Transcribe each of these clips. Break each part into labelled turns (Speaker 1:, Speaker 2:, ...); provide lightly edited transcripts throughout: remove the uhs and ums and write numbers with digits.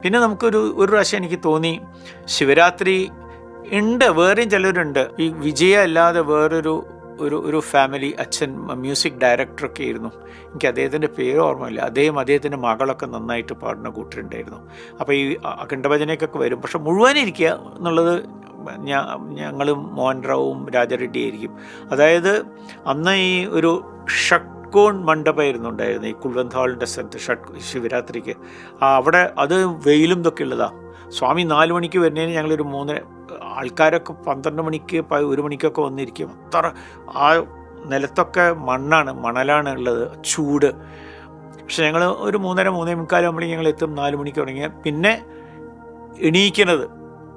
Speaker 1: പിന്നെ നമുക്കൊരു പ്രാവശ്യം എനിക്ക് തോന്നി ശിവരാത്രി ഉണ്ട്, വേറെയും ചിലരുണ്ട്. ഈ വിജയ അല്ലാതെ ഒരു ഫാമിലി, അച്ഛൻ മ്യൂസിക് ഡയറക്ടറൊക്കെ ആയിരുന്നു. എനിക്ക് അദ്ദേഹത്തിൻ്റെ പേര് ഓർമ്മയില്ല. അദ്ദേഹത്തിൻ്റെ മകളൊക്കെ നന്നായിട്ട് പാടുന്ന കൂട്ടരുണ്ടായിരുന്നു. അപ്പോൾ ഈ അഖണ്ഡഭജനയ്ക്കൊക്കെ വരും. പക്ഷെ മുഴുവനിരിക്കുക എന്നുള്ളത് ഞങ്ങളും മോഹൻറാവും രാജറെഡ്ഡി ആയിരിക്കും. അതായത് അന്ന് ഈ ഒരു ഷട്കോൺ മണ്ഡപമായിരുന്നു ഉണ്ടായിരുന്നത് ഈ കുൽവന്ത് ഹാളിൻ്റെ സ്ഥലത്ത് ശിവരാത്രിക്ക്. അവിടെ അത് വെയിലും ഇതൊക്കെ ഉള്ളതാണ്. സ്വാമി 4 മണിക്ക് വരുന്നതിന് ഞങ്ങളൊരു 3 ആൾക്കാരൊക്കെ 12 മണിക്ക് 1 മണിക്കൊക്കെ വന്നിരിക്കും. അത്ര ആ നിലത്തൊക്കെ മണലാണ് ഉള്ളത്, ചൂട്. പക്ഷെ ഞങ്ങൾ ഒരു 3:30-3:45 ആകുമ്പോഴേക്കും ഞങ്ങൾ എത്തും. 4 മണിക്ക് തുടങ്ങിയ പിന്നെ എണീക്കുന്നത്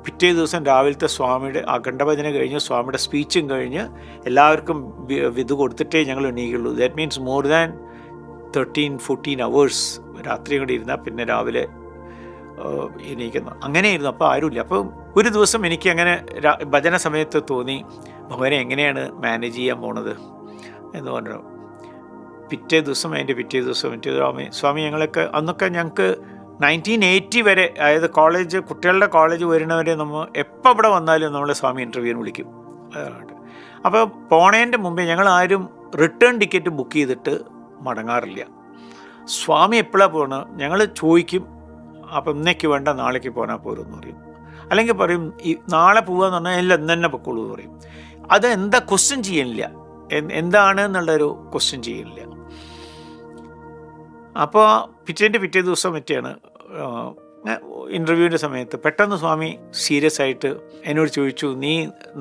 Speaker 1: പിറ്റേ ദിവസം രാവിലത്തെ സ്വാമിയുടെ അഖണ്ഡഭജന കഴിഞ്ഞ് സ്വാമിയുടെ സ്പീച്ചും കഴിഞ്ഞ് എല്ലാവർക്കും ഇത് കൊടുത്തിട്ടേ ഞങ്ങൾ എണീക്കുള്ളൂ. That means more than 13-14 hours രാത്രി കൂടി ഇരുന്നാൽ പിന്നെ രാവിലെ എണീക്കുന്നു. അങ്ങനെയായിരുന്നു. അപ്പോൾ ആരുമില്ല. അപ്പോൾ ഒരു ദിവസം എനിക്ക് അങ്ങനെ ഭജന സമയത്ത് തോന്നി, ഭഗവാനെ എങ്ങനെയാണ് മാനേജ് ചെയ്യാൻ പോണത് എന്ന് പറഞ്ഞു. പിറ്റേ ദിവസം സ്വാമി ഞങ്ങളൊക്കെ അന്നൊക്കെ ഞങ്ങൾക്ക് 1980 വരെ, അതായത് കുട്ടികളുടെ കോളേജ് വരുന്നവരെ നമ്മൾ എപ്പോൾ ഇവിടെ വന്നാലും നമ്മളെ സ്വാമി ഇൻ്റർവ്യൂവിന് വിളിക്കും. അപ്പോൾ പോണേൻ്റെ മുമ്പേ ഞങ്ങൾ ആരും റിട്ടേൺ ടിക്കറ്റ് ബുക്ക് ചെയ്തിട്ട് മടങ്ങാറില്ല. സ്വാമി എപ്പോഴാണ് പോകുന്നത് ഞങ്ങൾ ചോദിക്കും. അപ്പം ഇന്നേക്ക് വേണ്ട, നാളേക്ക് പോകാൻ പോരുമെന്ന് പറയും. അല്ലെങ്കിൽ പറയും ഈ നാളെ പോകാമെന്ന് പറഞ്ഞാൽ ഇല്ല ഇന്ന് തന്നെ പൊക്കോളൂ എന്ന് പറയും. അത് എന്താ ക്വസ്റ്റ്യൻ ചെയ്യണില്ല, എന്താണ് എന്നുള്ളൊരു ക്വസ്റ്റ്യൻ ചെയ്യണില്ല. അപ്പോൾ പിറ്റേ ദിവസം മറ്റെയാണ് ഇൻ്റർവ്യൂവിൻ്റെ സമയത്ത് പെട്ടെന്ന് സ്വാമി സീരിയസ് ആയിട്ട് എന്നോട് ചോദിച്ചു, നീ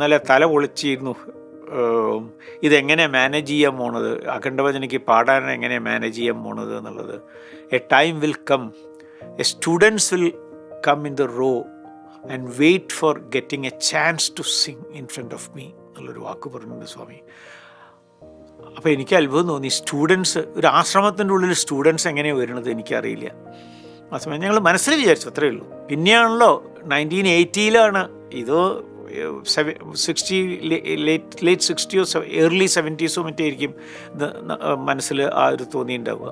Speaker 1: നല്ല തല പൊളിച്ചിരുന്നു, ഇതെങ്ങനെ മാനേജ് ചെയ്യാൻ പോണത്, അഖണ്ഡഭജനയ്ക്ക് പാടാൻ എങ്ങനെ മാനേജ് ചെയ്യാൻ പോണത് എന്നുള്ളത്. A time will come, a students will come in the row and wait for getting a chance to sing in front of me എന്നുള്ളൊരു വാക്ക് പറഞ്ഞിട്ടുണ്ട് സ്വാമി. അപ്പോൾ എനിക്ക് അത്ഭുതം തോന്നി. സ്റ്റുഡൻസ്, ഒരു ആശ്രമത്തിൻ്റെ ഉള്ളിൽ സ്റ്റുഡൻസ് എങ്ങനെയാണ് വരുന്നത് എനിക്കറിയില്ല. ആ സമയം ഞങ്ങൾ മനസ്സിൽ വിചാരിച്ചു, അത്രയേ ഉള്ളൂ. പിന്നെയാണല്ലോ 1980 ഇത് 60 ലേറ്റ് 60s ഏർലി 70s മറ്റേ ആയിരിക്കും മനസ്സിൽ ആ ഒരു തോന്നിയിട്ടുണ്ടാവുക.